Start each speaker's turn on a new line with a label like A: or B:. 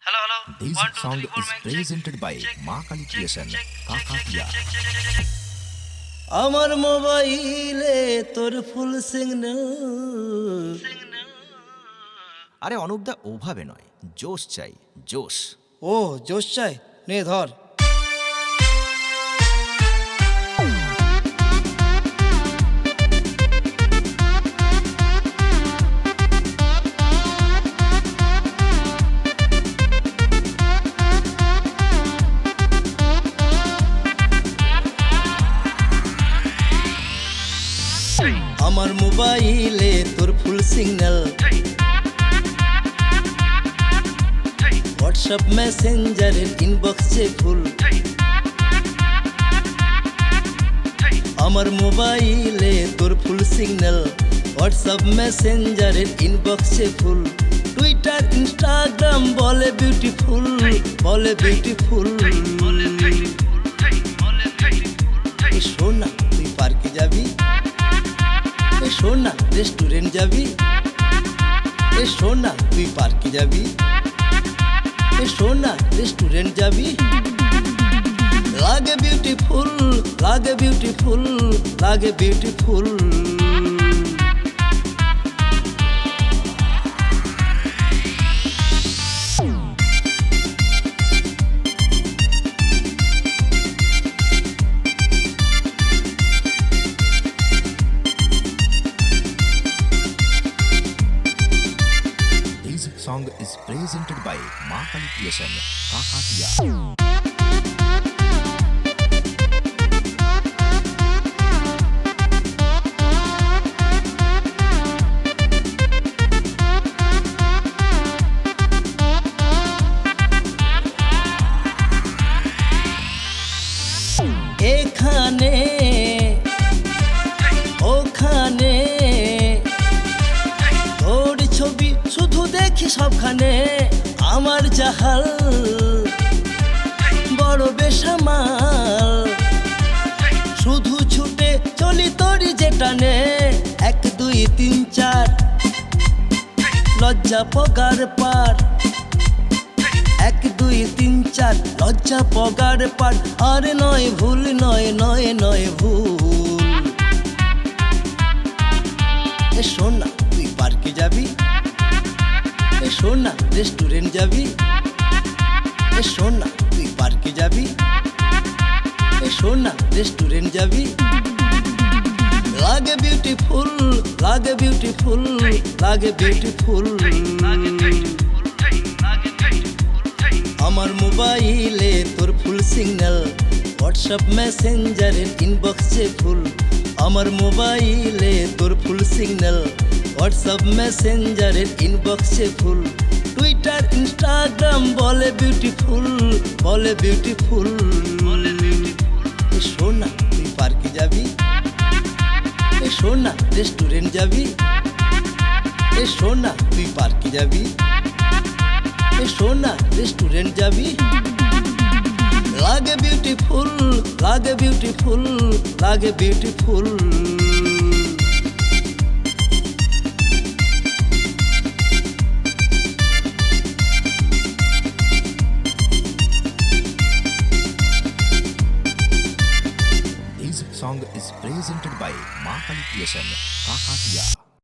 A: Hello, hello.
B: This
A: 1, 2,
B: song
A: 3, 4,
B: is
A: mic check.
B: presented by
A: Check.
B: Ma Kali
A: Check,
B: Creation,
A: check, check,
B: Kakakia.
A: check, check, check, check, check.
C: আমার মোবাইলে তোর ফুল signal.
B: আরে অনুপদা ওভাবে নয়, জোশ চাই, জোশ।
C: ও জোশ চাই, নে ধর। আমার মোবাইলে তোর ফুল সিগন্যাল, হোয়াটসঅ্যাপ মেসেঞ্জারের ইনবক্সে ফুল। আমার মোবাইলে তোর ফুল সিগন্যাল, হোয়াটসঅ্যাপ মেসেঞ্জারের ইনবক্সে ফুল। টুইটার ইনস্টাগ্রাম বলে বিউটিফুল, বলে বিউটিফুল। শোন না তুই পার্কে যাবি, শোন না রেস্টুরেন্ট যাবি, শোন না তুই পার্কে যাবি, শোন না রেস্টুরেন্ট যাবি। লাগে বিউটিফুল, লাগে বিউটিফুল, লাগে beautiful.
B: This song is presented by Ma Kali Creation, Kakakia.
C: এখানে ওখানে তোর ছবি শুধু দেখি সবখানে। আমার জাহাল বড় বেসামাল, শুধু ছুটে চলি তোরই যেটানে। 1 2 3 4 লজ্জা পগার পার, 1 2 3 4 লজ্জা পগার পার। আর নয় ভুল, নয় নয় নয় ভুল। শোন না তুই পার্কে যাবি, শোন না রেস্টুরেন্ট যাবি, শোন না তুই পার্কে যাবি, শোন না রেস্টুরেন্ট যাবি। লাগে বিউটিফুল, লাগে বিউটিফুল, লাগে বিউটিফুল। আমার মোবাইলে তোর ফুল সিগন্যাল, হোয়াটসঅ্যাপ মেসেঞ্জারের ইনবক্সে ফুল। আমার মোবাইলে তোর ফুল সিগন্যাল, হোয়াটসঅ্যাপ মেসেঞ্জারের ইনবক্সে ফুল। টুইটার ইনস্টাগ্রাম বলে বিউটিফুল, বলে বিউটিফুল। শোন না তুই পার্কে যাবি, শোন না রেস্টুরেন্ট যাবি, শোন না তুই পার্কে যাবি, শোন না রেস্টুরেন্ট যাবি। লাগে বিউটিফুল, লাগে বিউটিফুল, লাগে beautiful.
B: This song is presented by Ma Kali Creation,